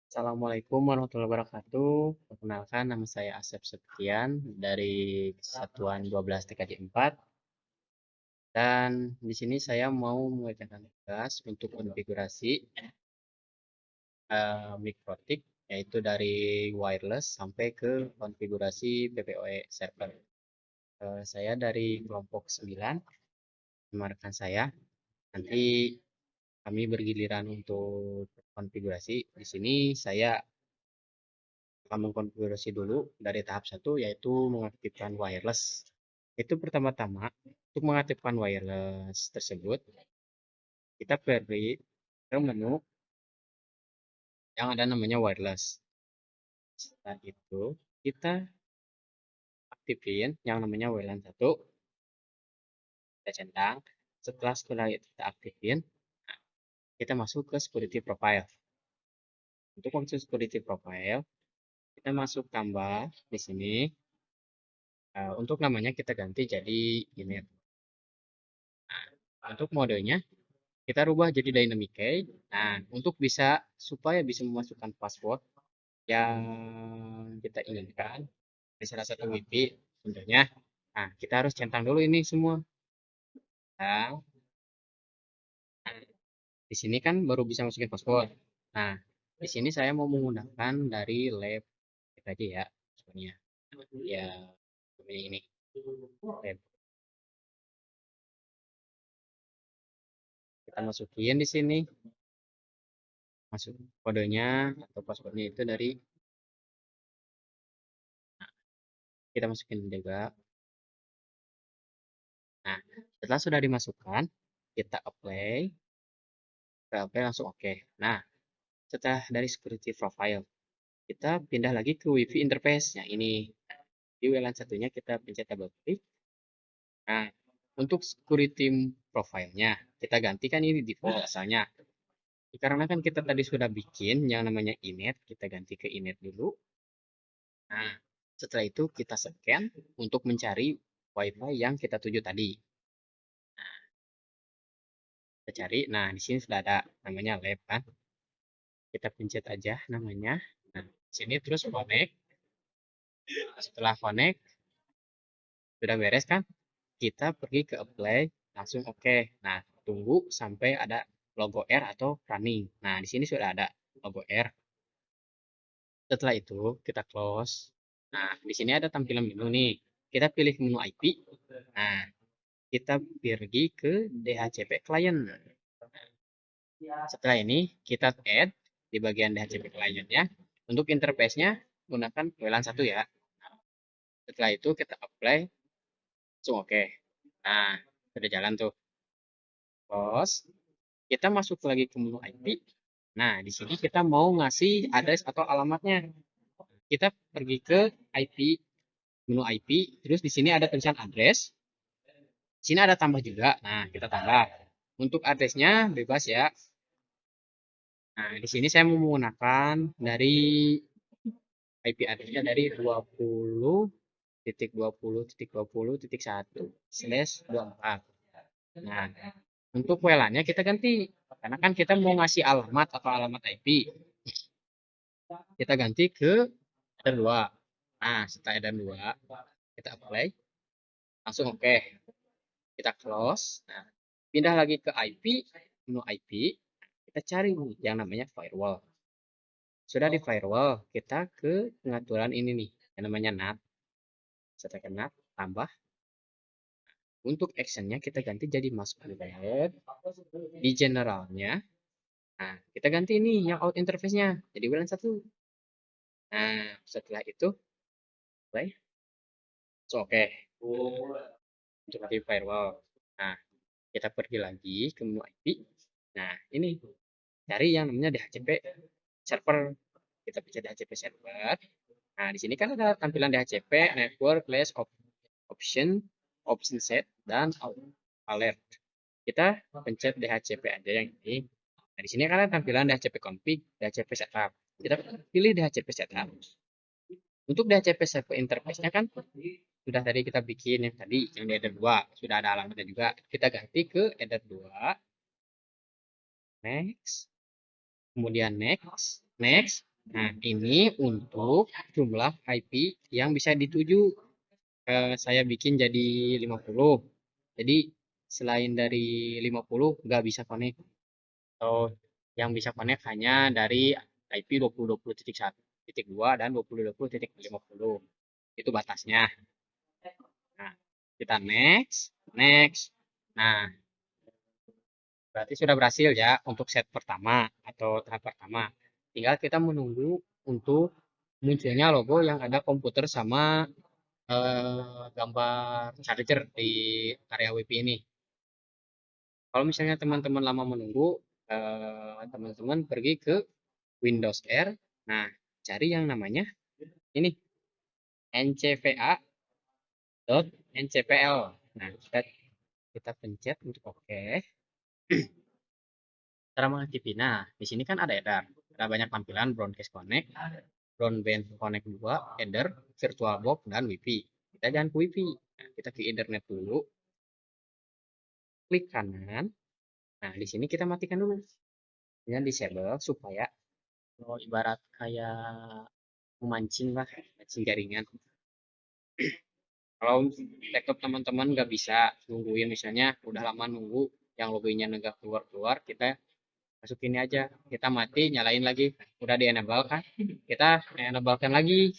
Assalamualaikum warahmatullahi wabarakatuh. Perkenalkan, nama saya Asep Septian dari Kesatuan 12 TKJ 4 dan di sini saya mau mengerjakan tugas untuk konfigurasi mikrotik, yaitu dari wireless sampai ke konfigurasi PPOE server. Saya dari kelompok 9 sama rekan saya. Nanti kami bergiliran untuk konfigurasi. Di sini saya akan mengkonfigurasi dulu dari tahap satu, yaitu mengaktifkan wireless. Itu pertama-tama, untuk mengaktifkan wireless tersebut, kita pergi ke menu yang ada namanya wireless. Setelah itu, kita aktifin yang namanya WLAN 1, kita centang. Setelah kita aktifin, kita masuk ke security profile. Untuk masuk security profile, kita masuk tambah di sini. Untuk namanya kita ganti jadi email. Untuk modenya, kita rubah jadi dynamic key. Nah, untuk supaya bisa memasukkan password yang kita inginkan di salah satu WiFi tentunya. Nah, kita harus centang dulu ini semua. Nah, di sini kan baru bisa masukin password. Nah, di sini saya mau menggunakan dari lab aja ya, sebenarnya. Ya, ini lab. Kita masukin di sini, masuk kodenya atau passwordnya itu dari kita masukin juga. Nah, setelah sudah dimasukkan, kita apply langsung oke. Nah, setelah dari security profile, kita pindah lagi ke WiFi interface. Nah, ini di WLAN satunya kita pencet double klik. Nah, untuk security profile-nya, kita gantikan ini default asalnya. Karena kan kita tadi sudah bikin yang namanya inet, kita ganti ke inet dulu. Nah, setelah itu kita scan untuk mencari WiFi yang kita tuju tadi. Kita cari, nah di sini sudah ada namanya lab kan. Kita pencet aja namanya. Nah, sini terus connect. Setelah connect, sudah beres kan? Kita pergi ke apply, langsung oke. Nah, tunggu sampai ada logo R atau running. Nah, di sini sudah ada logo R. Setelah itu, kita close. Nah, di sini ada tampilan menu nih. Kita pilih menu IP. Nah, kita pergi ke DHCP client. Setelah ini, kita add di bagian DHCP client ya. Untuk interface-nya, gunakan WLAN 1 ya. Setelah itu, kita apply. Langsung oke. Nah, sudah jalan tuh. Terus, kita masuk lagi ke menu IP. Nah, di sini kita mau ngasih address atau alamatnya. Kita pergi ke IP, menu IP, terus di sini ada tulisan address. Di sini ada tambah juga. Nah, kita tambah. Untuk addressnya bebas ya. Nah, di sini saya mau menggunakan dari IP addressnya dari 20.20.20.1/24. Nah, untuk WLAN-nya kita ganti. Karena kan kita mau ngasih alamat atau alamat IP. Kita ganti ke eder 2. Nah, setelah eder 2, kita apply. Langsung oke. Kita close. Nah, pindah lagi ke IP, menu IP. Kita cari yang namanya firewall. Sudah di firewall, kita ke pengaturan ini nih, yang namanya NAT. Setelah ke NAT, tambah. Untuk actionnya kita ganti jadi masuk private. Di generalnya, nah kita ganti ini yang out interface-nya. Jadi WLAN 1. Nah, setelah itu, play. So, oke. Untuk di firewall. Nah, kita pergi lagi ke menu IP. Nah, ini cari yang namanya DHCP server. Kita pencet DHCP server. Nah, di sini kan ada tampilan DHCP, network, class, option, option set, dan alert. Kita pencet DHCP aja yang ini. Nah, di sini kan ada tampilan DHCP config, DHCP setup. Kita pilih DHCP setup. Untuk DHCP server interface-nya kan sudah tadi kita bikin yang tadi yang di header 2, sudah ada alamatnya juga. Kita ganti ke header 2. next, kemudian next, next. Nah, ini untuk jumlah IP yang bisa dituju. Saya bikin jadi 50. Jadi selain dari 50 nggak bisa connect, atau yang bisa connect hanya dari IP 20.20.1.2 dan 20.20.50. Itu batasnya. Nah, kita next, next. Nah, berarti sudah berhasil ya untuk set pertama atau tahap pertama. Tinggal kita menunggu untuk munculnya logo yang ada komputer sama gambar charger di area WP ini. Kalau misalnya teman-teman lama menunggu, teman-teman pergi ke Windows R. Nah, cari yang namanya ini ncva.ncpl. Nah, kita pencet untuk oke. Cara mengaktifkan. Nah, di sini kan ada header. Ada banyak tampilan Broadcast Connect, Broadband Connect 2, header, VirtualBox, dan WiFi. Kita jangan ke WiFi. Nah, kita ke internet dulu. Klik kanan. Nah, di sini kita matikan dulu. Dengan disable supaya ibarat kayak memancing lah, mancing jaringan. Kalau laptop teman-teman nggak bisa nungguin, misalnya udah lama nunggu yang logonya nggak keluar-keluar, kita masukin ini aja, kita mati, nyalain lagi, udah di enable kan, kita enablekan lagi,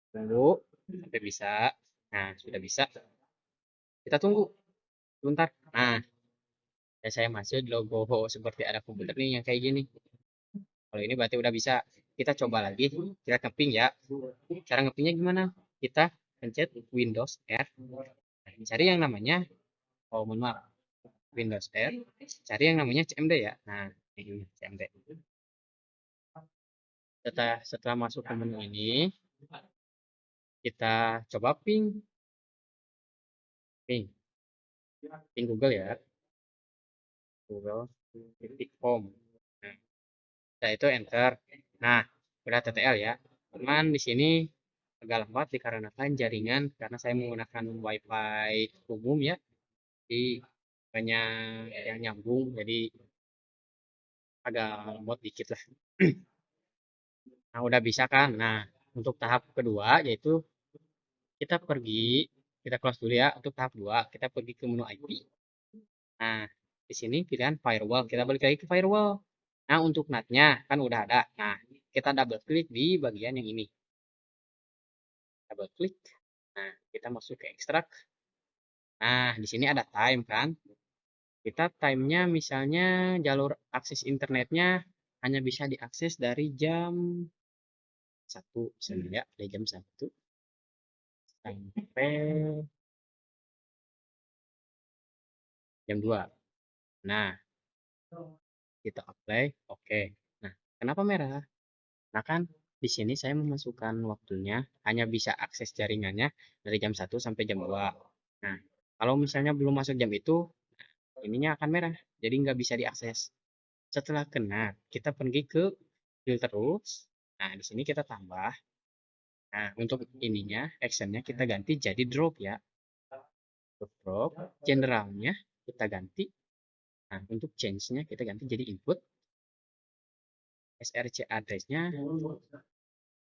tunggu sampai bisa. Nah, sudah bisa, kita tunggu sebentar. Nah, ya saya masih di logo seperti ada komputer nih yang kayak gini. Kalau ini berarti udah bisa. Kita coba lagi, kita ngeping ya. Cara ngepingnya gimana? Kita pencet Windows R, cari yang namanya, oh mohon maaf, Windows R, cari yang namanya CMD ya. Nah, ini CMD. Setelah masuk ke menu ini, kita coba ping, ping Google ya, google.com. Nah, setelah itu enter. Nah, udah TTL ya. Cuman di sini agak lambat dikarenakan jaringan, karena saya menggunakan WiFi umum ya, jadi banyak yang nyambung, jadi agak lemot dikit lah. Nah, udah bisa kan? Nah, untuk tahap kedua yaitu kita pergi, kita close dulu ya. Untuk tahap 2 kita pergi ke menu IP. Nah, di sini pilihan firewall. Kita balik lagi ke firewall. Nah, untuk NAT-nya kan udah ada. Nah, kita double klik di bagian yang ini. Double klik. Nah, kita masuk ke extract. Nah, di sini ada time kan. Kita time-nya misalnya jalur akses internetnya hanya bisa diakses dari jam 1 misalnya ya, dari jam 1 sampai jam 2. Nah, kita apply, oke. Nah, kenapa merah? Nah, kan di sini saya memasukkan waktunya hanya bisa akses jaringannya dari jam 1 sampai jam 2. Nah, kalau misalnya belum masuk jam itu, ininya akan merah, jadi nggak bisa diakses. Setelah kena, kita pergi ke filter rules. Nah, di sini kita tambah. Nah, untuk ininya, actionnya kita ganti jadi drop ya. Drop, generalnya kita ganti. Nah, untuk change-nya kita ganti jadi input. SRC address-nya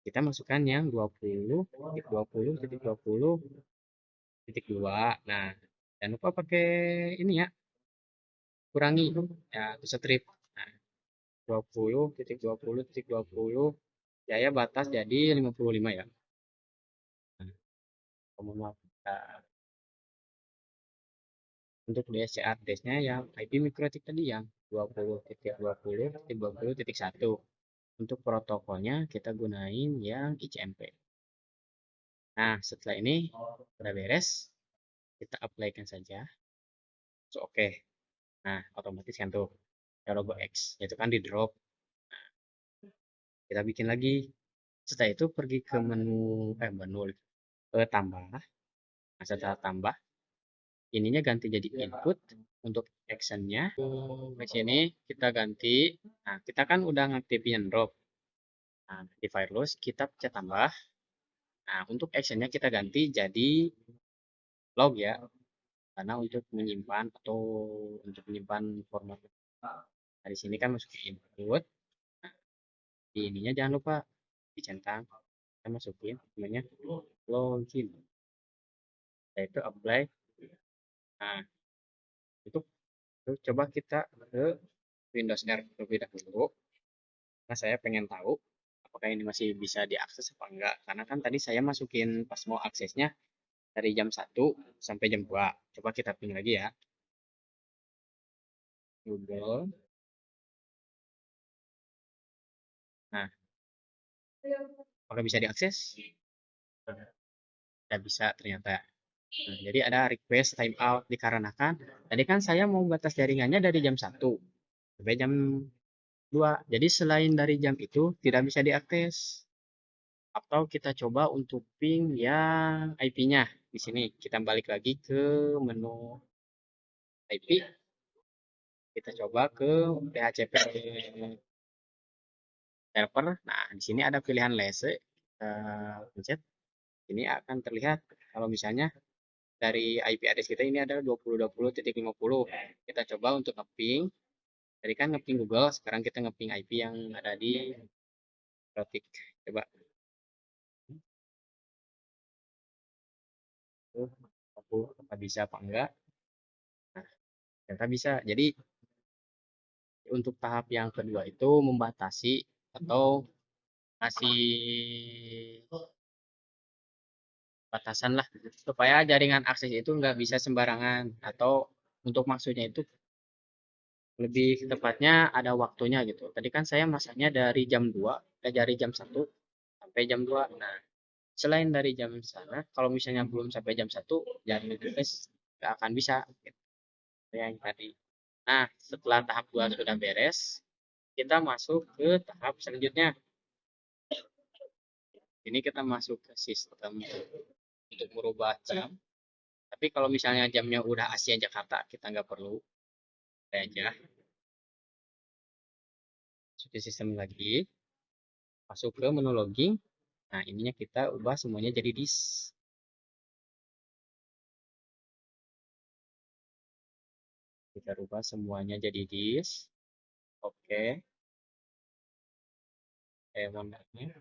kita masukkan yang 20.20.20.2. Nah, jangan lupa pakai ini ya, kurangi ya, itu strip. Nah, 20.20.20, ya batas jadi 55 ya. Nah, mohon maaf. Nah, untuk DSC address-nya yang IP mikrotik tadi yang 20.20.20.1. Untuk protokolnya kita gunain yang ICMP. Nah, setelah ini udah beres, kita apply-kan saja. So, oke. Nah, otomatis kan tuh ada logo X, yaitu kan di drop. Nah, kita bikin lagi. Setelah itu pergi ke menu tambah. Nah, setelah tambah, ininya ganti jadi input. Untuk actionnya di sini kita ganti. Nah, kita kan udah ngaktifin drop. Nah, di fireless kita pencet tambah. Nah, untuk actionnya kita ganti jadi log ya, karena untuk menyimpan atau untuk menyimpan format Nah, di sini kan masukin input. Nah, di ininya jangan lupa dicentang. Kita masukin namanya login. Yaitu apply. Nah, itu coba kita ke Windows R terlebih dahulu. Nah, saya pengen tahu apakah ini masih bisa diakses apa enggak. Karena kan tadi saya masukin pas mau aksesnya dari jam 1 sampai jam 2. Coba kita ping lagi ya. Google. Nah, apakah bisa diakses? Tidak bisa ternyata. Nah, jadi ada request timeout dikarenakan tadi kan saya mau batas jaringannya dari jam 1 sampai jam 2. Jadi selain dari jam itu tidak bisa diakses. Atau kita coba untuk ping yang IP-nya. Di sini kita balik lagi ke menu IP. Kita coba ke DHCP server. Nah, di sini ada pilihan lese. Pencet. Ini akan terlihat kalau misalnya dari IP address kita ini ada 20.20.50. Kita coba untuk ngeping. Tadi kan ngeping Google, sekarang kita ngeping IP yang ada di Rotik. Coba. Aku apa bisa apa enggak? Nah, ternyata bisa. Jadi untuk tahap yang kedua itu membatasi atau kasih batasan lah supaya jaringan akses itu nggak bisa sembarangan atau untuk maksudnya itu lebih tepatnya ada waktunya gitu. Tadi kan saya masaknya dari jam 2, dari jam 1 sampai jam 2. Nah, selain dari jam sana, kalau misalnya belum sampai jam 1, jaringan akses nggak akan bisa. Gitu. Yang tadi. Nah, setelah tahap 2 sudah beres, kita masuk ke tahap selanjutnya. Ini kita masuk ke sistem untuk merubah jam. Tapi kalau misalnya jamnya udah Asia Jakarta, kita nggak perlu. Aja. Masuk ke sistem lagi. Masuk ke menu login. Nah, ininya kita ubah semuanya jadi dis. Kita ubah semuanya jadi dis. Oke. Mondanya.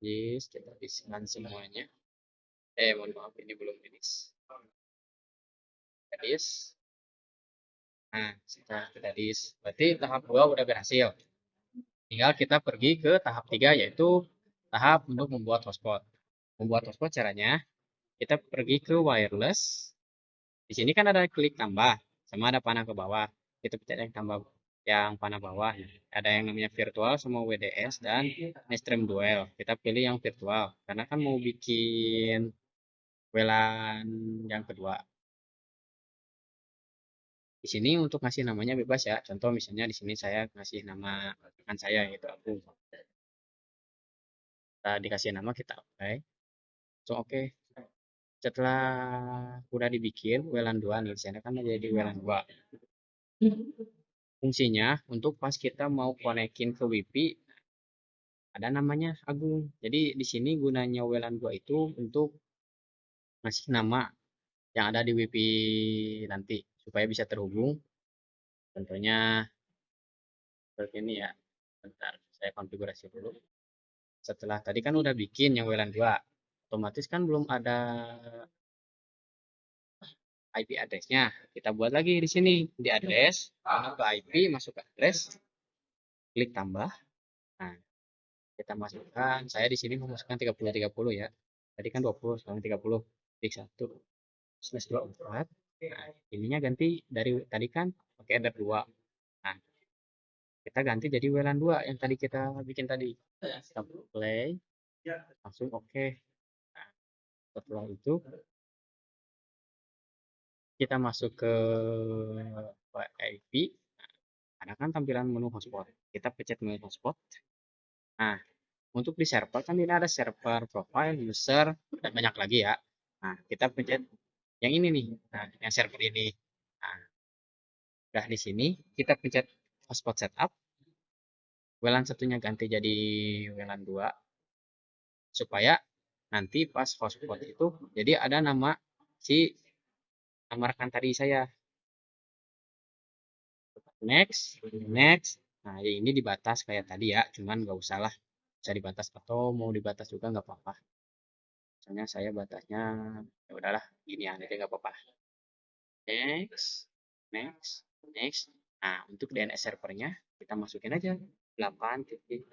Dis, kita diskan semuanya. Mohon maaf, ini belum dis. Dis. Nah, setelah kita dis, berarti tahap 2 udah berhasil. Tinggal kita pergi ke tahap 3 yaitu tahap untuk membuat hotspot. Membuat hotspot caranya, kita pergi ke wireless. Di sini kan ada klik tambah, sama ada panah ke bawah. Kita pencet yang tambah, yang panah bawah. Ada yang namanya virtual sama WDS dan Nestream Duel. Kita pilih yang virtual, karena kan mau bikin WLAN yang kedua. Di sini untuk ngasih namanya bebas ya. Contoh misalnya di sini saya ngasih nama rekan saya gitu. Aku kita dikasih nama kita apply. So oke. Okay. Setelah udah dibikin WLAN 2 nih, di sana kan jadi WLAN 2. Fungsinya untuk pas kita mau konekin ke WiFi ada namanya Agung. Jadi di sini gunanya WLAN 2 itu untuk ngasih nama yang ada di WiFi nanti supaya bisa terhubung. Tentunya seperti ini ya. Bentar, saya konfigurasi dulu. Setelah tadi kan udah bikin yang WLAN 2, otomatis kan belum ada IP address-nya. Kita buat lagi di sini di address, masuk ke IP, masuk ke address, klik tambah. Nah, kita masukkan, saya di sini memasukkan 30 ya. Tadi kan 20, sekarang 30. Klik 1/24. Nah, ininya ganti dari tadi kan pakai header 2. Nah, kita ganti jadi WLAN 2 yang tadi kita bikin tadi. Kita play, langsung oke. Okay. Nah, setelah itu kita masuk ke IP. Ada kan tampilan menu hotspot. Kita pencet menu hotspot. Nah, untuk di server kan ini ada server profile, user, dan banyak lagi ya. Nah, kita pencet yang ini nih. Nah, yang server ini. Nah, udah di sini kita pencet hotspot setup. WLAN satunya ganti jadi WLAN 2 supaya nanti pas hotspot itu jadi ada nama si nama rekan tadi saya. Next, next. Nah, ya ini dibatas kayak tadi ya, cuman nggak usah lah. Bisa dibatas atau mau dibatas juga nggak apa-apa. Misalnya saya batasnya, ya udahlah, gini aja nggak apa-apa. Next, next, next. Nah, untuk DNS servernya kita masukin aja 8.8.8.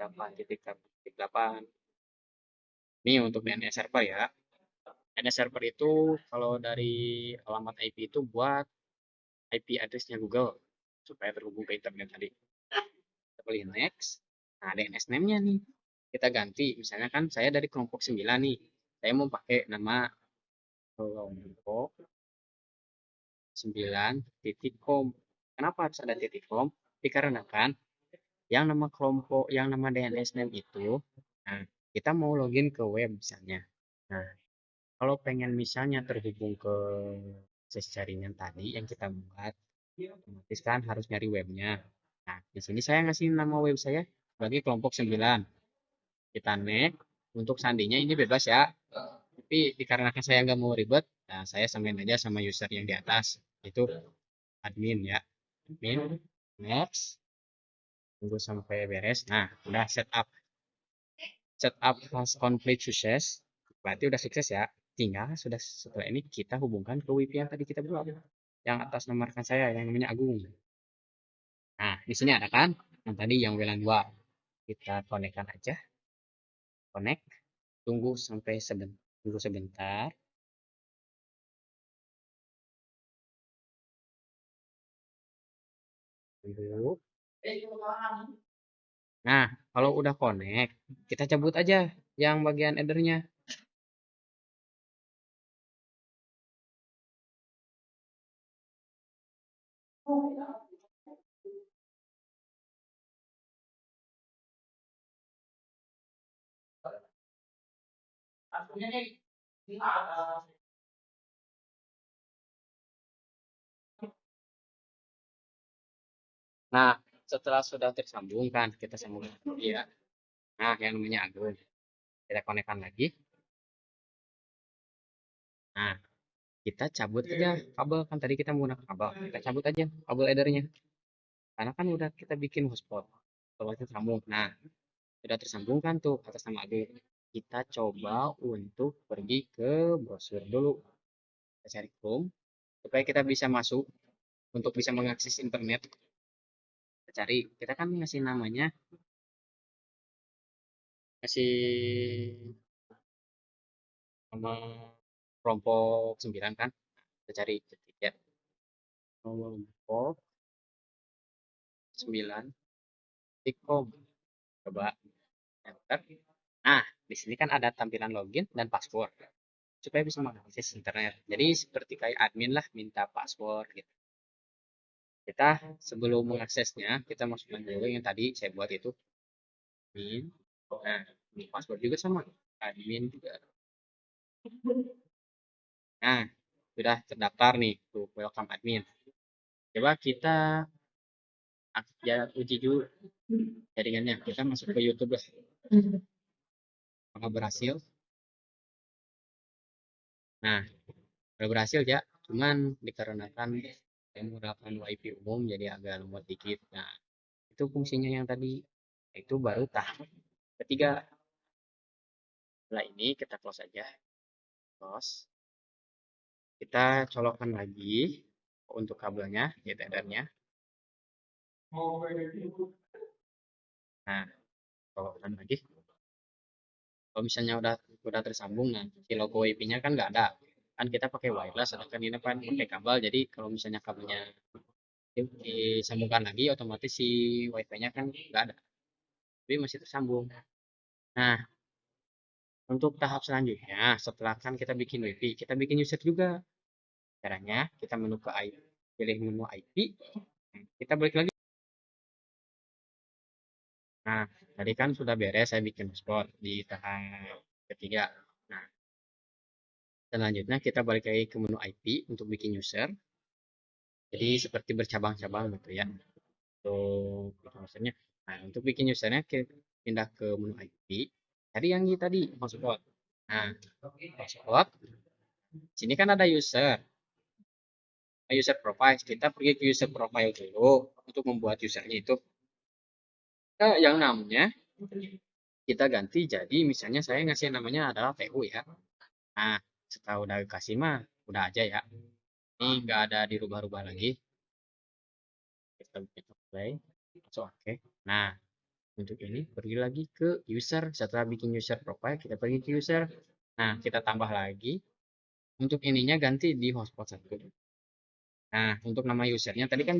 Ini untuk DNS server ya. DNS server itu kalau dari alamat IP itu buat IP addressnya Google supaya terhubung ke internet tadi. Kita pilih next. Nah, DNS name-nya nih kita ganti. Misalnya kan saya dari kelompok 9 nih. Saya mau pakai nama kelompok 9.com. Kenapa harus ada titik com? Dikarenakan yang nama kelompok, yang nama DNS name itu, nah, kita mau login ke web misalnya. Nah, kalau pengen misalnya terhubung ke akses jaringan tadi yang kita buat, otomatis kan harus nyari webnya. Nah, di sini saya ngasih nama web saya sebagai kelompok 9. Kita next. Untuk sandinya ini bebas ya. Tapi dikarenakan saya nggak mau ribet, nah saya samain aja sama user yang di atas. Itu admin ya. Admin. Next. Tunggu sampai beres. Nah, udah setup. Setup has complete sukses. Berarti udah sukses ya. Tinggal sudah setelah ini kita hubungkan ke WiFi yang tadi kita buat. Yang atas nama rekan saya yang namanya Agung. Nah, di sini ada kan yang tadi yang WLAN 2. Kita konekkan aja. Connect. Tunggu sampai sebentar. Tunggu sebentar. Tunggu. Nah, kalau udah connect, kita cabut aja yang bagian headernya. Nah, setelah sudah tersambung kan, kita sambungkan lagi ya. Nah, yang namanya Agung. Kita konekkan lagi. Nah, kita cabut aja kabel. Kan tadi kita menggunakan kabel. Kita cabut aja kabel headernya. Karena kan udah kita bikin hotspot. Kalau kita sambung. Nah, sudah tersambung kan tuh atas nama Agung. Kita coba untuk pergi ke browser dulu. Kita cari Chrome supaya kita bisa masuk untuk bisa mengakses internet. Kita cari, kita kan ngasih namanya, ngasih nama kelompok 9 kan. Kita cari ketik ya. Kelompok 9 Tikom. Coba enter. Nah, di sini kan ada tampilan login dan password supaya bisa mengakses internet. Jadi seperti kayak admin lah minta password gitu. Kita sebelum mengaksesnya, kita masukkan dulu yang tadi saya buat itu admin. Nah, ini password juga sama admin juga. Nah, sudah terdaftar nih tuh welcome admin. Coba kita ya, uji dulu jaringannya. Kita masuk ke YouTube lah. Apakah berhasil? Nah, udah berhasil ya. Cuman dikarenakan saya menggunakan WiFi umum jadi agak lemot dikit. Nah, itu fungsinya yang tadi. Itu baru tahap ketiga. Setelah ini kita close aja. Close. Kita colokkan lagi untuk kabelnya, tethernya. Nah, colokkan lagi. Kalau misalnya udah tersambung, nah si logo WiFi-nya kan nggak ada. Kan kita pakai wireless, sedangkan ini kan pakai kabel. Jadi kalau misalnya kabelnya disambungkan lagi, otomatis si WiFi-nya kan nggak ada. Tapi masih tersambung. Nah, untuk tahap selanjutnya, setelah kan kita bikin WiFi, kita bikin user juga. Caranya, kita menu ke IP, pilih menu IP, kita balik lagi. Nah, tadi kan sudah beres saya bikin hotspot di tahap ketiga. Nah, selanjutnya kita balik lagi ke menu IP untuk bikin user. Jadi seperti bercabang-cabang gitu ya. Untuk bikin usernya. Nah, untuk bikin usernya pindah ke menu IP. Tadi yang tadi hotspot. Nah, hotspot. Sini kan ada user profile. Kita pergi ke user profile dulu untuk membuat usernya itu. Yang namanya kita ganti jadi misalnya saya ngasih namanya adalah TU ya. Nah, setelah udah kasih mah udah aja ya. Ini nggak ada dirubah-rubah lagi. Kita play. So, oke. Nah, untuk ini pergi lagi ke user. Setelah bikin user profile, kita pergi ke user. Nah, kita tambah lagi. Untuk ininya ganti di hotspot 1. Nah, untuk nama usernya tadi kan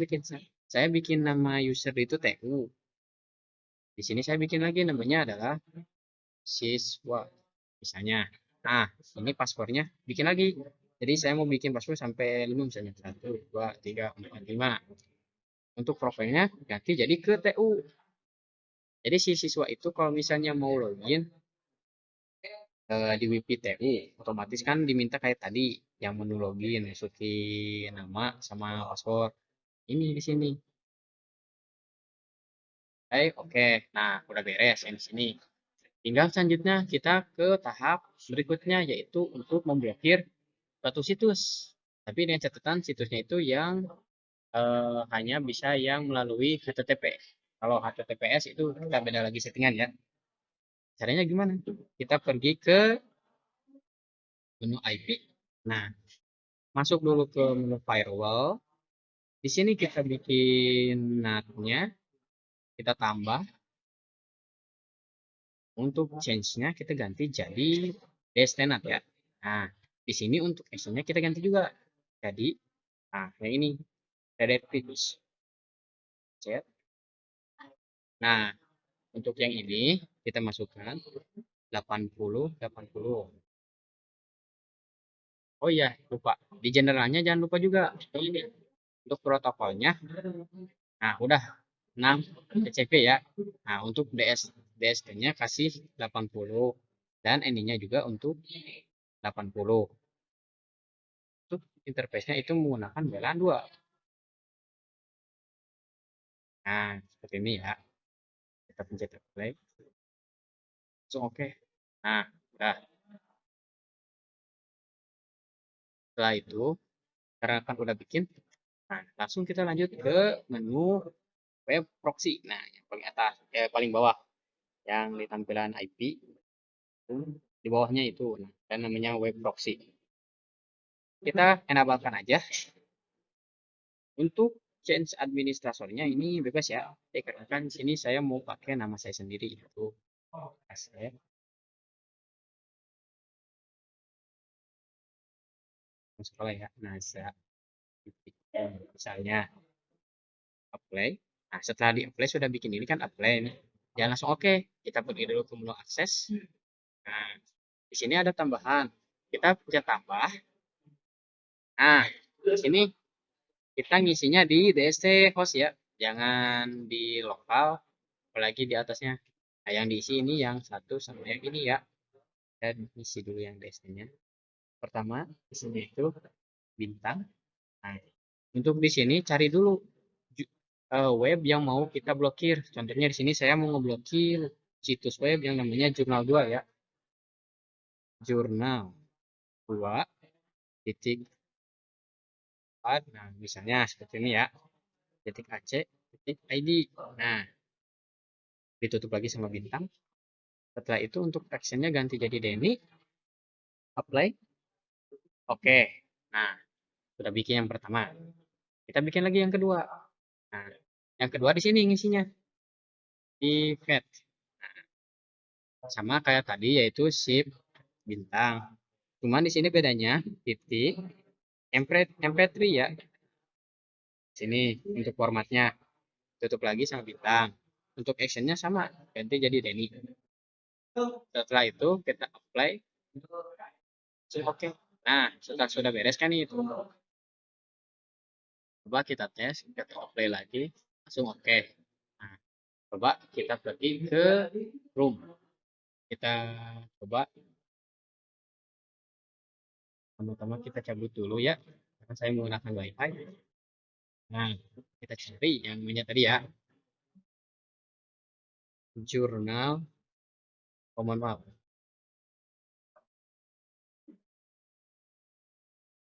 saya bikin nama user itu TU. Di sini saya bikin lagi namanya adalah siswa. Misalnya. Nah, ini passwordnya bikin lagi. Jadi saya mau bikin password sampai 5 misalnya. 1, 2, 3, 4, 5. Untuk profilnya ganti jadi ke TU. Jadi si siswa itu kalau misalnya mau login di WPTU, otomatis kan diminta kayak tadi yang menu login, masukin nama sama password. Ini di sini. Oke. Nah, udah beres yang di sini. Tinggal selanjutnya kita ke tahap berikutnya yaitu untuk memblokir suatu situs. Tapi dengan catatan situsnya itu yang hanya bisa yang melalui HTTP. Kalau HTTPS itu kita beda lagi settingan ya. Caranya gimana? Kita pergi ke menu IP. Nah, masuk dulu ke menu firewall. Di sini kita bikin NAT-nya, kita tambah. Untuk change-nya kita ganti jadi DSTNAT ya. Nah, di sini untuk action-nya kita ganti juga. Jadi, nah yang ini, directory chat. Nah, untuk yang ini kita masukkan 80. Oh iya, lupa. Di generalnya jangan lupa juga. Ini untuk protokolnya. Nah, udah 6 TCP ya. Nah, untuk DST-nya kasih 80 dan endingnya juga untuk 80. Untuk interface-nya itu menggunakan WLAN 2. Nah, seperti ini ya. Kita pencet play. Langsung oke. Nah, udah. Setelah itu, karena kan udah bikin, nah, langsung kita lanjut ke menu web proxy. Nah, yang paling atas, paling bawah. Yang di tampilan IP, di bawahnya itu. Nah, dan namanya web proxy. Kita enablekan aja. Untuk change administratornya ini bebas ya. Karena kan sini saya mau pakai nama saya sendiri itu asep sekolah ya. Nah, saya misalnya apply. Nah, setelah di apply sudah bikin ini kan apply nih. Jangan langsung oke. Kita pergi dulu ke menu akses. Nah, di sini ada tambahan. Kita bisa tambah. Nah, di sini kita ngisinya di DST host ya. Jangan di lokal, apalagi di atasnya. Nah, yang diisi ini yang satu sama yang ini ya. Dan isi dulu yang DST-nya. Pertama, di sini itu bintang. Nah, untuk di sini cari dulu web yang mau kita blokir. Contohnya di sini saya mau ngeblokir situs web yang namanya Jurnal 2 ya. Jurnal 2 titik 4. Nah, misalnya seperti ini ya. Titik AC titik ID. Nah, ditutup lagi sama bintang. Setelah itu untuk actionnya ganti jadi Denny. Apply. Oke. Nah, sudah bikin yang pertama. Kita bikin lagi yang kedua. Nah, yang kedua di sini ngisinya. Di vet. Sama kayak tadi yaitu shift bintang. Cuman di sini bedanya titik MP3 ya. Sini untuk formatnya. Tutup lagi sama bintang. Untuk actionnya sama. Ganti jadi Denny. Setelah itu kita apply. Oke. Nah, sudah beres kan itu. Coba kita tes. Kita apply lagi. Langsung oke. Nah, coba kita pergi ke room. Kita coba pertama kita cabut dulu ya. Karena saya menggunakan wifi. Nah, kita cari yang namanya tadi ya. jurnal, oh mohon maaf,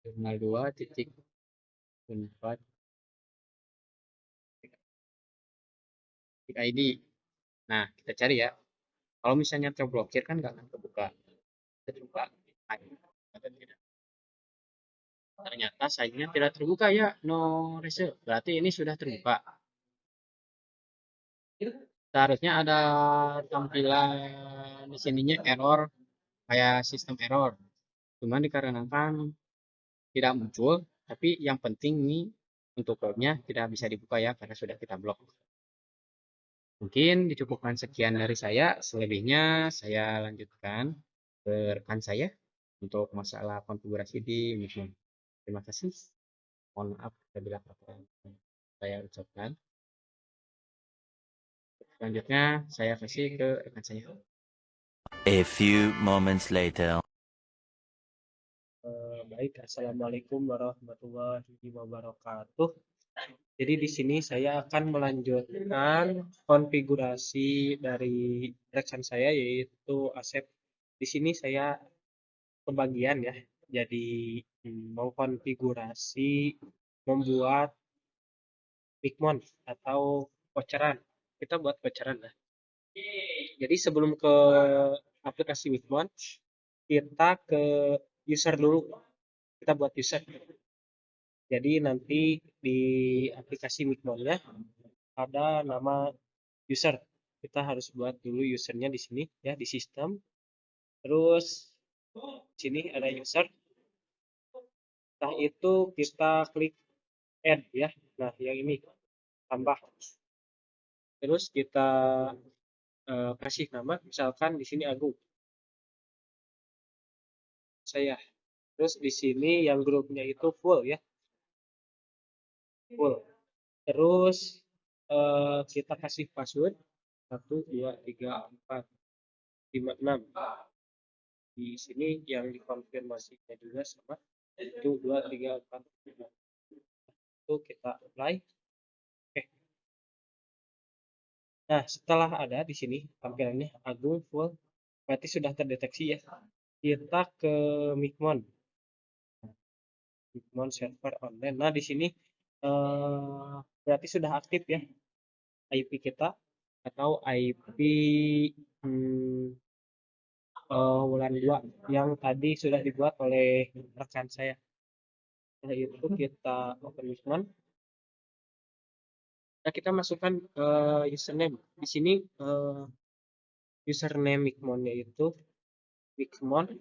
jurnal 2.4.id. Nah, kita cari ya. Kalau misalnya terblokir kan nggak akan kebuka. Kita coba ada tidak. Ternyata site-nya tidak terbuka ya, no result. Berarti ini sudah terbuka. Seharusnya ada tampilan di sininya error, kayak sistem error. Cuma dikarenakan tidak muncul, tapi yang penting nih untuk webnya tidak bisa dibuka ya karena sudah kita blok. Mungkin dicukupkan sekian dari saya, selebihnya saya lanjutkan ke rekan saya untuk masalah konfigurasi di Mission. Terima kasih. Mohon maaf apabila kata saya ucapkan. Selanjutnya saya kasih ke rekan saya. A few moments later. Baik, Assalamualaikum warahmatullahi wabarakatuh. Jadi di sini saya akan melanjutkan konfigurasi dari rekan saya yaitu Asep. Di sini saya kebagian ya. Jadi mengkonfigurasi membuat Pigmon atau voucheran. Kita buat voucheran lah. Jadi sebelum ke aplikasi Pigmon, kita ke user dulu. Kita buat user. Jadi nanti di aplikasi Wikmonnya ada nama user. Kita harus buat dulu usernya di sini ya di sistem. Terus sini ada user. Setelah itu kita klik add ya. Nah, yang ini tambah. Terus kita kasih nama misalkan di sini Agung. Saya. Terus di sini yang grupnya itu full ya. Full. Terus kita kasih password 1 2 3 4 5 6. Di sini yang dikonfirmasinya juga sama 1 2 3 4 5. Itu kita apply. Oke. Nah, setelah ada di sini tampilannya Agung full, berarti sudah terdeteksi ya. Kita ke Micmon. Micmon server online. Nah, di sini berarti sudah aktif ya IP kita atau IP Wulan 2 yang tadi sudah dibuat oleh rekan saya. Nah, itu kita open Micmon. Nah, kita masukkan username. Di sini username Wikmonnya itu Wikmon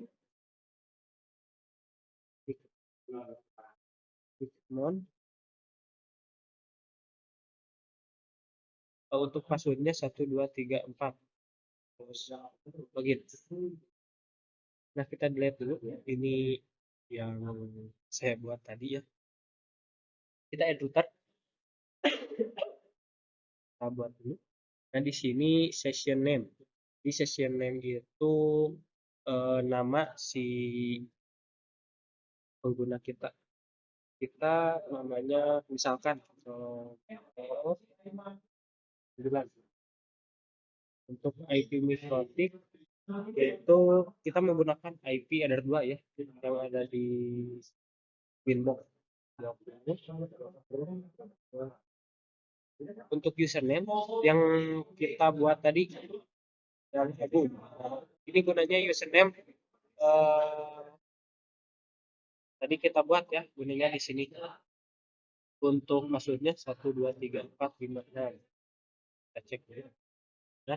untuk passwordnya 1 2 3 4. Terus login. Nah, kita delete dulu ya. Ini yang saya buat tadi ya. Kita add router. Kita buat dulu. Nah, di sini session name. Di session name itu nama si pengguna kita. Kita namanya misalkan untuk IP mikrotik yaitu kita menggunakan IP ada 2 ya yang ada di Winbox. Untuk username yang kita buat tadi yang Agung. Ini gunanya username tadi kita buat ya gunanya di sini. Untuk passwordnya 1 2 3 4 5 6. Kita cek dulu. Nah,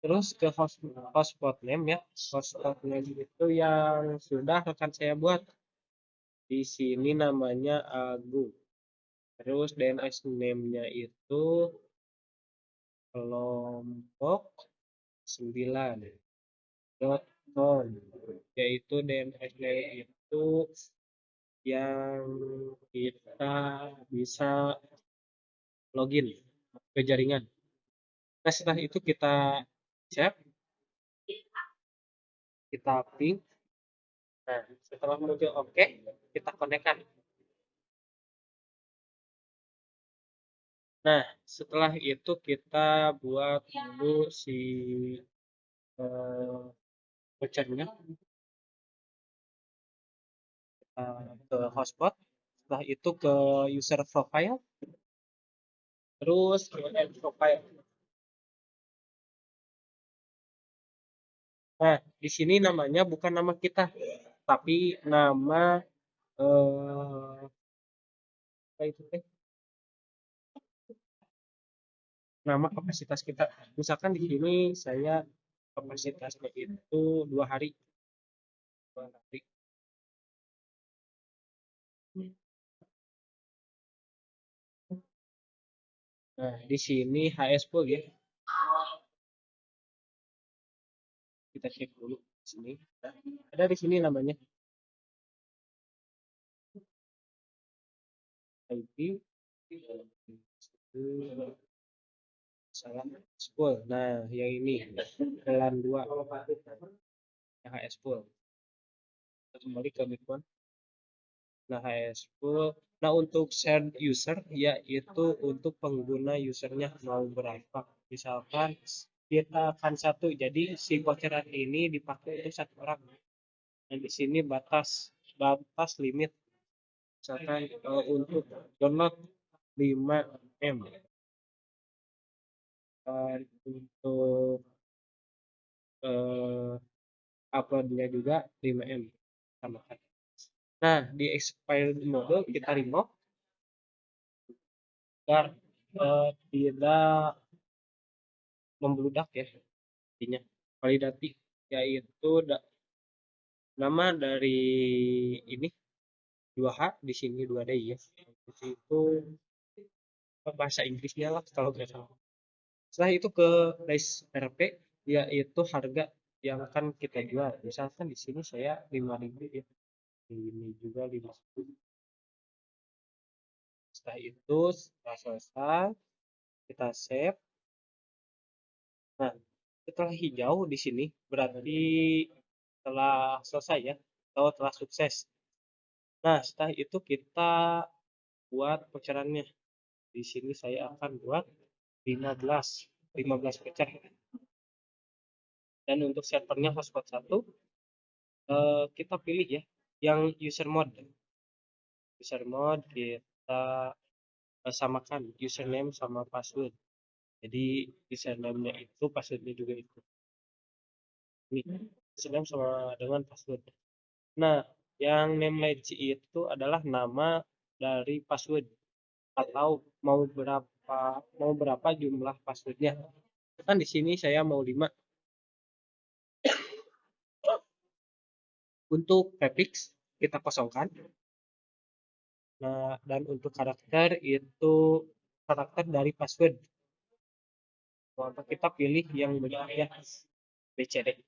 terus ke hotspot name ya. Hotspot name itu yang sudah rekan saya buat. Di sini namanya Agung. Terus DNS name-nya itu kelompok 9.com, yaitu DNS name itu yang kita bisa login ke jaringan. Nah, setelah itu kita save, kita ping. Nah, setelah muncul oke, kita konekkan. Nah, setelah itu kita buat dulu si vouchernya ke hotspot, setelah itu ke user profile, terus ke end profile. Nah, di sini namanya bukan nama kita, tapi nama apa itu teh? Nama kapasitas kita. Misalkan di sini saya kapasitasnya itu 2 hari. 2 hari. Nah, di sini HS full ya. Kita cek dulu di sini. Nah, ada di sini namanya IP salah full. Nah, yang ini LAN 2 yang HS full. Kita kembali ke Bitcoin. Nah, HS full. Nah, untuk shared user yaitu untuk pengguna usernya mau berapa. Misalkan kita akan satu, jadi si voucheran ini dipakai untuk satu orang. Dan di sini batas batas limit misalkan untuk download 5 M, untuk eh, uploadnya juga 5 M sama kan. Nah, di expired mode kita remove agar tidak membludak ya intinya. Validasi yaitu nama dari ini 2H, di sini 2D ya. Itu bahasa Inggrisnya lah kalau nggak salah. Setelah itu ke list RP yaitu harga yang akan kita jual. Misalkan di sini saya 5.000 ya. Ini juga 5.000. Setelah itu setelah selesai kita save. Nah, setelah hijau di sini berarti telah selesai ya atau telah sukses. Nah, setelah itu kita buat voucherannya. Di sini saya akan buat 15 voucher. Dan untuk servernya hotspot 1 kita pilih ya yang user mode. User mode kita samakan username sama password. Jadi username-nya itu, password-nya juga itu. Ini username sama dengan password. Nah, yang namelage itu adalah nama dari password atau mau berapa jumlah passwordnya. Kan di sini saya mau 5. Untuk prefix kita kosongkan. Nah, dan untuk karakter itu karakter dari password. Maka kita pilih yang bentuknya BCD.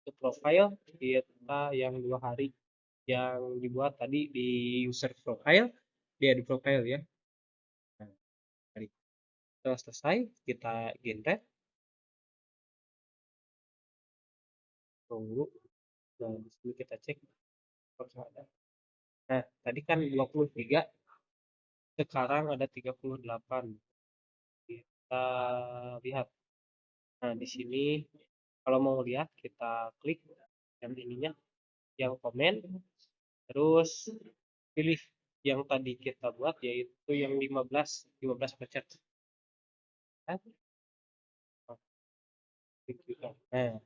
Untuk profile kita yang 2 hari yang dibuat tadi di user profile, dia di profile ya. Nah, setelah selesai kita generate, tunggu. Nah, di sini kita cek apakah ada. Nah, tadi kan 23, sekarang ada 38. Kita lihat. Nah, di sini kalau mau lihat kita klik yang ininya, yang komen, terus pilih yang tadi kita buat yaitu yang 15 pencet. Nah, klik juga. Nah,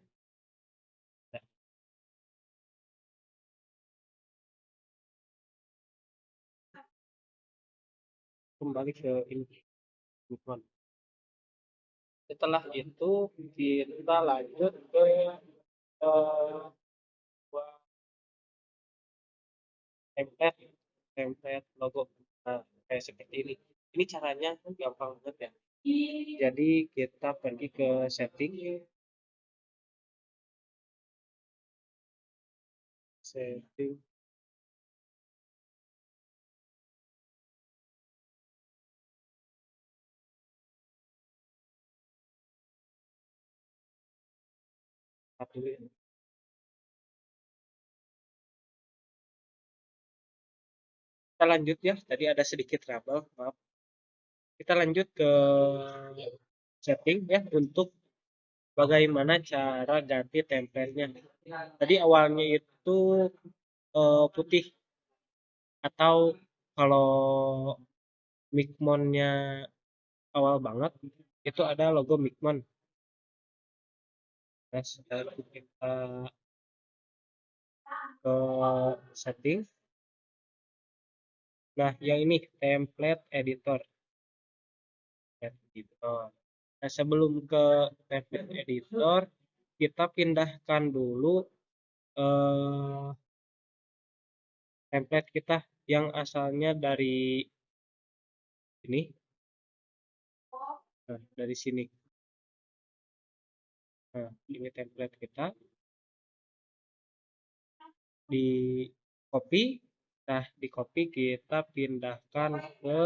kembali ke ini. Setelah itu kita lanjut ke eh, template template logo. Nah, kayak seperti ini. Ini caranya gampang banget ya. Jadi kita pergi ke setting. Dulu ya. Kita lanjut ya. Tadi ada sedikit trouble, maaf. Kita lanjut ke setting ya untuk bagaimana cara ganti template-nya. Tadi awalnya itu putih, atau kalau Micmon-nya awal banget itu ada logo Micmon. Nah, setelah itu kita ke setting. Nah, yang ini template editor. Nah, sebelum ke template editor, kita pindahkan dulu eh, template kita yang asalnya dari ini. Nah, dari sini. Nah, ini template kita di copy. Nah, di copy kita pindahkan ke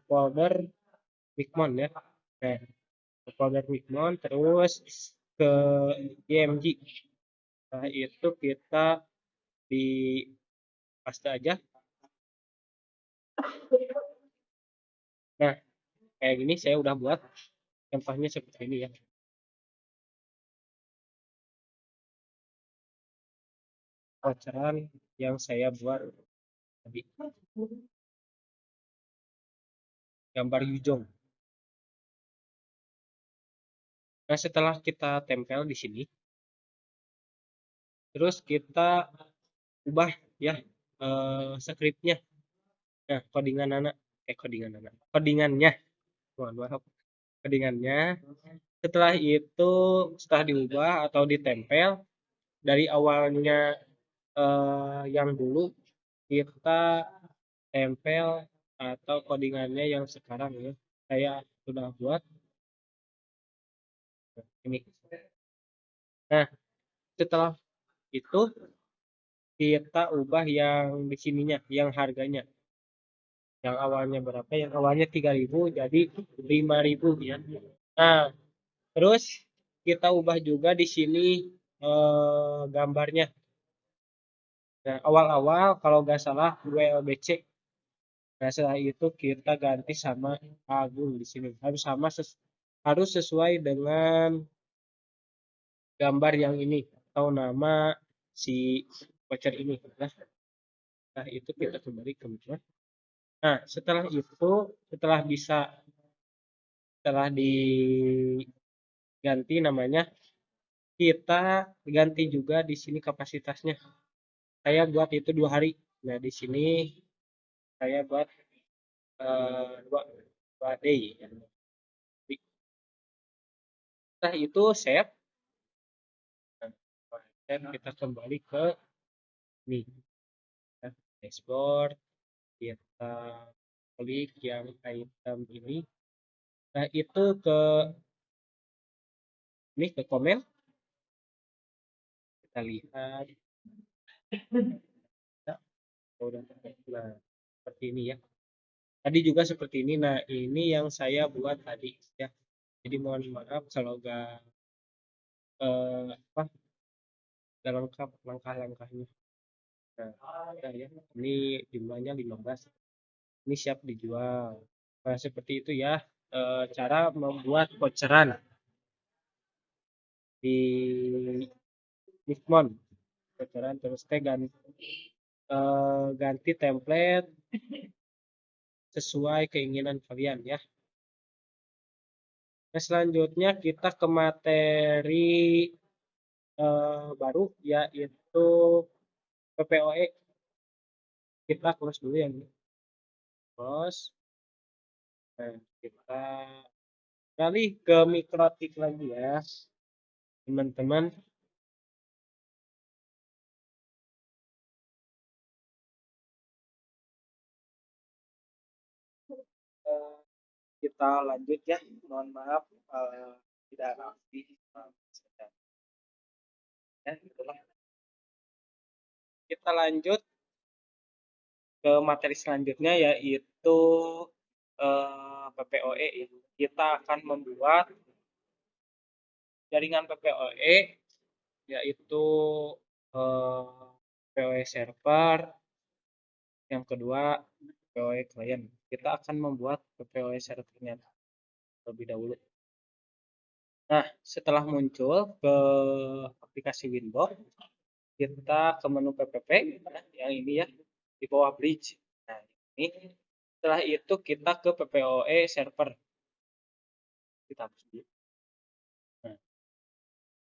folder Micmon ya. Nah, ke folder Micmon terus ke GMG. Nah, itu kita di paste aja. Nah, kayak gini saya udah buat contohnya seperti ini ya. Voucheran yang saya buat tadi. Gambar Yujong. Nah, setelah kita tempel di sini, terus kita ubah ya scriptnya. Nah, codingannya, mohon maaf, codingannya. Setelah itu, setelah diubah atau ditempel dari awalnya yang dulu kita tempel atau codingannya yang sekarang ya. Saya sudah buat ini. Nah, setelah itu kita ubah yang di sininya, yang harganya. Yang awalnya berapa? Yang awalnya 3.000 jadi 5.000 ya. Nah, terus kita ubah juga di sini gambarnya. Nah, awal-awal kalau nggak salah WLBC. Nah, setelah itu kita ganti sama Agung di sini. Harus sama harus sesuai dengan gambar yang ini atau nama si voucher ini. Nah, itu kita kembali ke Micron. Nah, setelah itu, setelah diganti namanya, kita ganti juga di sini kapasitasnya. Saya buat itu 2 hari. Nah, di sini saya buat dua day. Setelah itu save. Dan kita kembali ke ini. Dashboard. Kita klik yang item ini. Nah, itu ke ini ke komen. Kita lihat. Nah, seperti ini ya. Tadi juga seperti ini. Nah, ini yang saya buat tadi ya. Jadi mohon maaf kalau nggak apa nggak lengkap langkah-langkahnya. Nah, udah ya. Ini jumlahnya 15. Ini siap dijual. Nah, seperti itu ya cara membuat voucheran di Micmon. Voucheran terus ganti template sesuai keinginan kalian ya. Nah, selanjutnya kita ke materi baru yaitu PPOE. Kita close dulu yang ini. Close. Nah, kita beralih ke mikrotik lagi ya, teman-teman. Kita lanjut ya. Mohon maaf tidak rapi. Ya, itulah. Kita lanjut ke materi selanjutnya yaitu PPOE. Kita akan membuat jaringan PPOE yaitu PPOE server, yang kedua PPOE client. kita akan membuat PPOE servernya terlebih dahulu. Nah, setelah muncul ke aplikasi Winbox, kita ke menu PPP, yang ini ya, di bawah bridge. Nah, ini. Setelah itu kita ke PPOE server. Kita hapus dulu. Nah,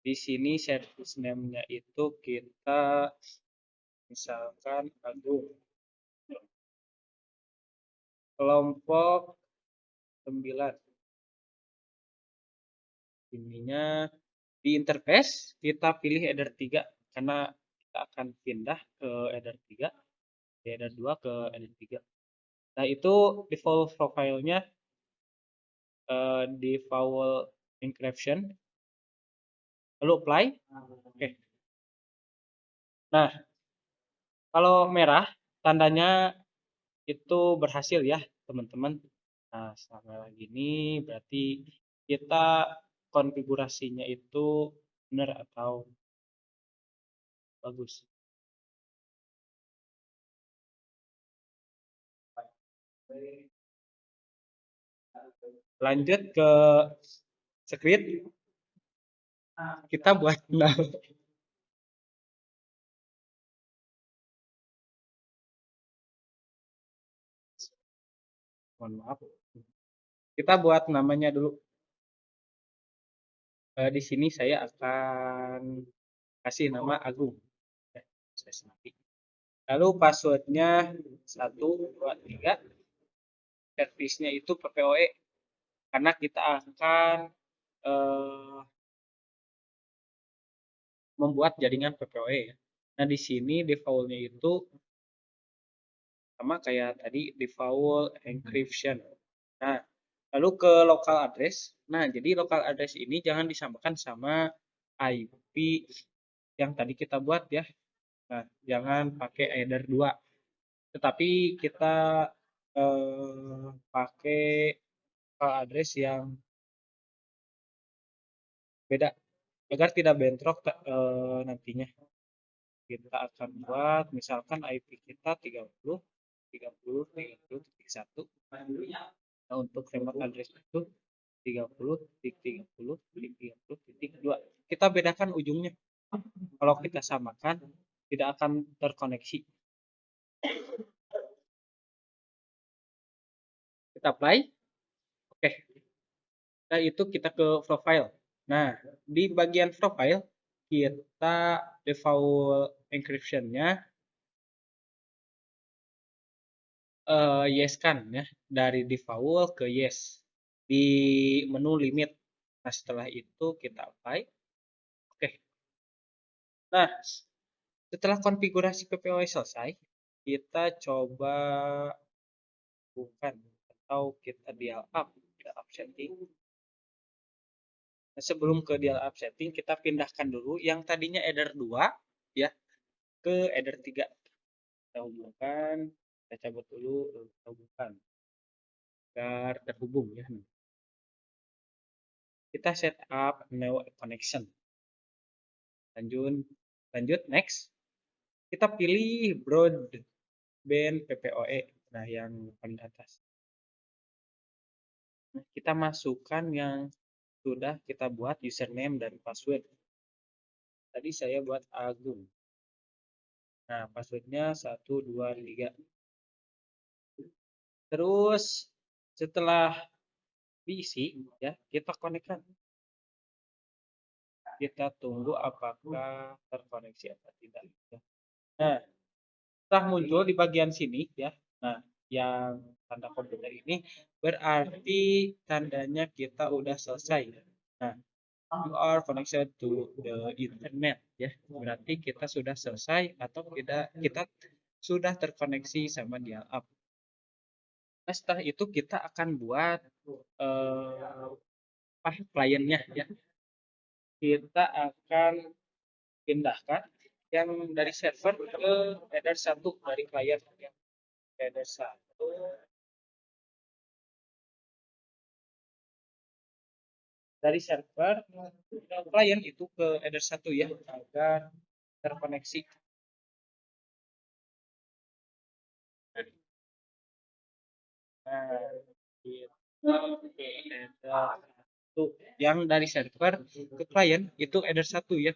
di sini service name-nya itu kita misalkan Agung. Kelompok 9. Ininya di interface kita pilih header 3 karena kita akan pindah ke header 3, di header 2 ke header 3. Nah, itu default profile-nya default encryption. Lalu apply. Oke. Nah, kalau merah tandanya itu berhasil ya, teman-teman. Nah, sama lagi ini berarti kita konfigurasinya itu benar atau bagus. Lanjut ke script. Kita buat mohon maaf. Kita buat namanya dulu. Di sini saya akan kasih nama Agung. Lalu passwordnya 1, 2, 3. Service-nya itu PPOE karena kita akan membuat jaringan PPOE ya. Nah, di sini default-nya itu sama kayak tadi, default encryption. Nah, lalu ke local address. Nah, jadi local address ini jangan disamakan sama IP yang tadi kita buat ya. Nah, jangan pakai header 2. Tetapi kita pakai local address yang beda agar tidak bentrok nantinya. Kita akan buat misalkan IP kita 30 30 30 1. Nah, untuk remote address itu 30 30 30 2. Kita bedakan ujungnya. Kalau kita samakan tidak akan terkoneksi. Kita apply. Oke. Nah, itu kita ke profile. Nah, di bagian profile kita default encryption-nya yes kan ya, dari default ke yes di menu limit. Nah, setelah itu kita apply. Oke. Nah, setelah konfigurasi PPOE selesai, kita coba bukan atau kita dial up setting. Nah, sebelum ke dial up setting, kita pindahkan dulu yang tadinya header 2 ya ke header 3. Kita hubungkan, kita cabut dulu, kita hubungkan agar terhubung ya. Kita set up new connection. Lanjut next. Kita pilih broadband PPOE. Nah, yang paling atas. Nah, kita masukkan yang sudah kita buat username dan password. Tadi saya buat Agung. Nah, passwordnya 1, 2, 3. Terus setelah diisi ya, kita konekkan. Kita tunggu apakah terkoneksi atau tidak. Nah, setelah muncul di bagian sini ya. Nah, yang tanda komputer ini berarti tandanya kita udah selesai. Nah, you are connected to the internet ya. Berarti kita sudah selesai atau kita sudah terkoneksi sama dial up. Nah, setelah itu kita akan buat kliennya ya. Kita akan pindahkan yang dari server ke header 1 dari klien ya. Header 1 dari server ke klien itu ke header 1 ya agar terkoneksi. Nah, kita ke header 1 yang dari server ke klien itu header 1 ya.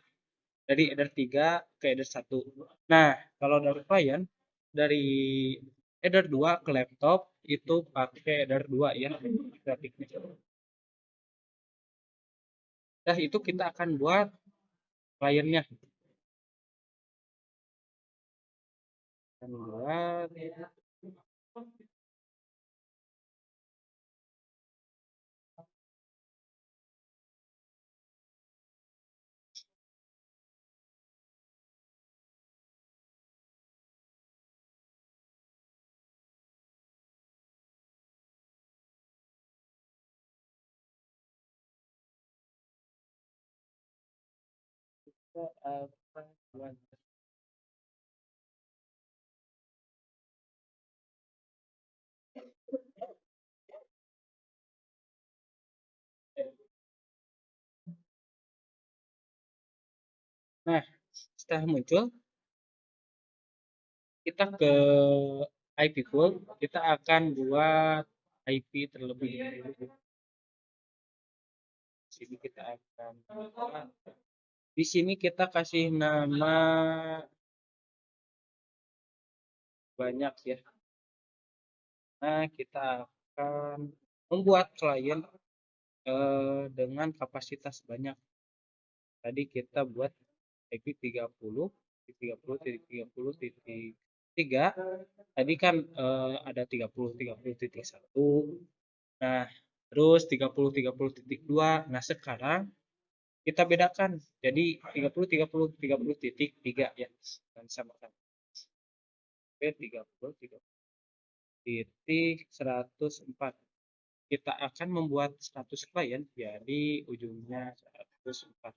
Dari header 3 ke header 1. Nah, kalau dari klien dari header 2 ke laptop itu pakai header 2 ya grafiknya. Nah, itu kita akan buat kliennya. Akan buat apa buat Nah, setelah muncul kita ke IP pool, kita akan buat IP terlebih dahulu. Sini kita akan di sini kita kasih nama banyak ya. Nah, kita akan membuat klien dengan kapasitas banyak. Tadi kita buat IP 30, 30.30.3. Tadi kan ada 30.30.1. Nah, terus 30.30.2. Nah, sekarang kita bedakan. Jadi 30.30.30.3 ya. Dan samakan. Oke, 30.30.104. Kita akan membuat status klien jadi ujungnya 104.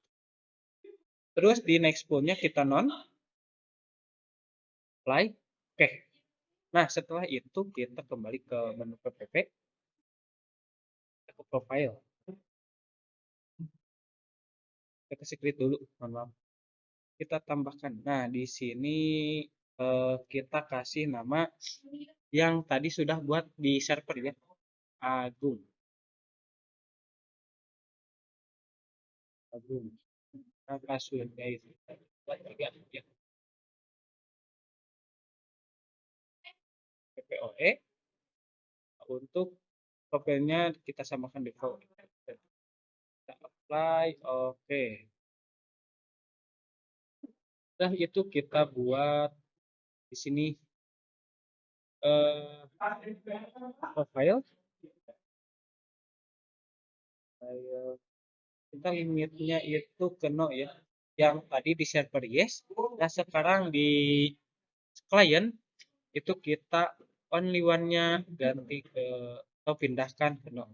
Terus di next pool-nya kita non apply. Oke. Nah, setelah itu kita kembali ke menu PPP, ke profile. Kita kasih klik dulu, mohon maaf. Kita tambahkan. Nah, di sini kita kasih nama yang tadi sudah buat di server ya. Agung. Agung. Nah, passwordnya itu buat juga ya. PPOE. Untuk profilnya kita samakan default. Kita apply, oke. Nah, itu kita buat di sini profile. Kita limitnya itu ke no ya. Yang tadi di server yes. Nah, sekarang di klien itu kita only one-nya ganti ke atau pindahkan ke no.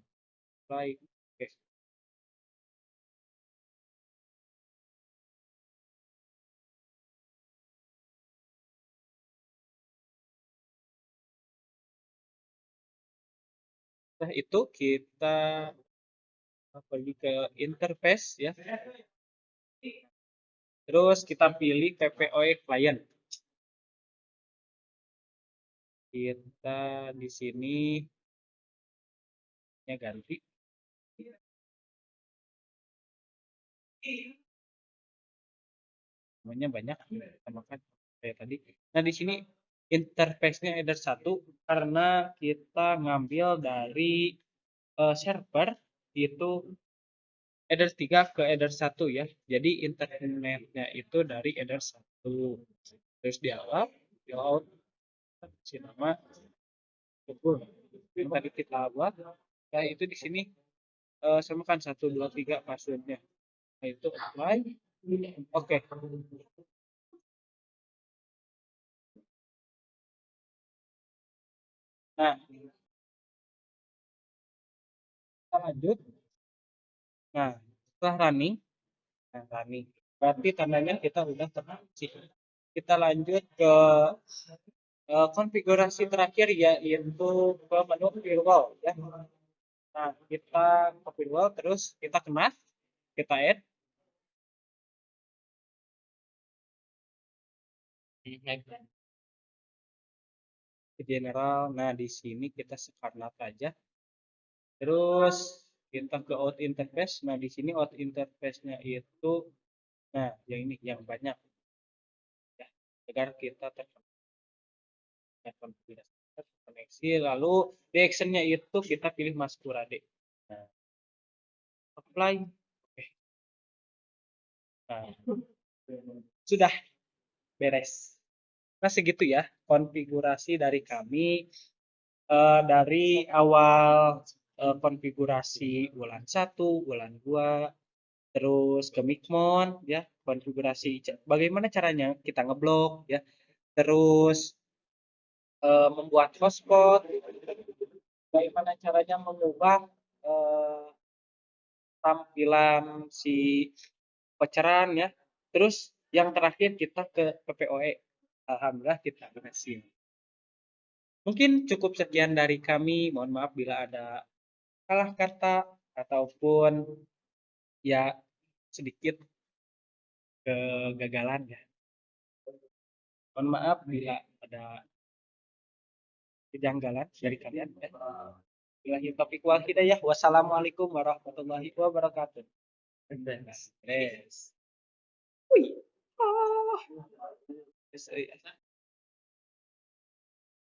Baik. Oke. Nah, itu kita pergi ke interface ya. Terus kita pilih PPOE client. Kita di sini ya ganti. Namanya banyak tambahkan kayak tadi. Nah, di sini interface-nya header 1 karena kita ngambil dari server itu header 3 ke header 1 ya. Jadi internetnya itu dari header 1. Terus di awal, di out si nama betul. Yang tadi kita buat, ya itu di sini samakan 1 2 3 passwordnya. Nah, itu apply. Oke. Nah, kita lanjut. Nah, setelah running, berarti tandanya kita udah terkunci. Kita lanjut ke konfigurasi terakhir yaitu ke menu firewall ya. Nah, kita ke firewall terus kita kemas, kita add. general. Nah, di sini kita Scarlet aja. Terus kita ke out interface. Nah, di sini out interface-nya itu, nah, yang ini yang banyak ya, agar kita terkonfigurasi terkoneksi. Lalu di action-nya itu kita pilih Masquerade. Nah, apply. Oke. Nah, sudah beres. Nah, segitu ya konfigurasi dari kami dari awal konfigurasi bulan 1, bulan 2, terus ke Micmon ya, konfigurasi bagaimana caranya kita ngeblok ya, terus membuat hotspot, bagaimana caranya mengubah eh, tampilan si voucheran ya. Terus yang terakhir kita ke PPOE. Alhamdulillah kita berhasil. Mungkin cukup sekian dari kami. Mohon maaf bila ada salah kata ataupun ya sedikit kegagalan ya. Mohon maaf bila ada kejanggalan dari kalian ya. Billahi taufiq wal hidayah. Wassalamualaikum warahmatullahi wabarakatuh. Yes. Wih. Ah. Yes,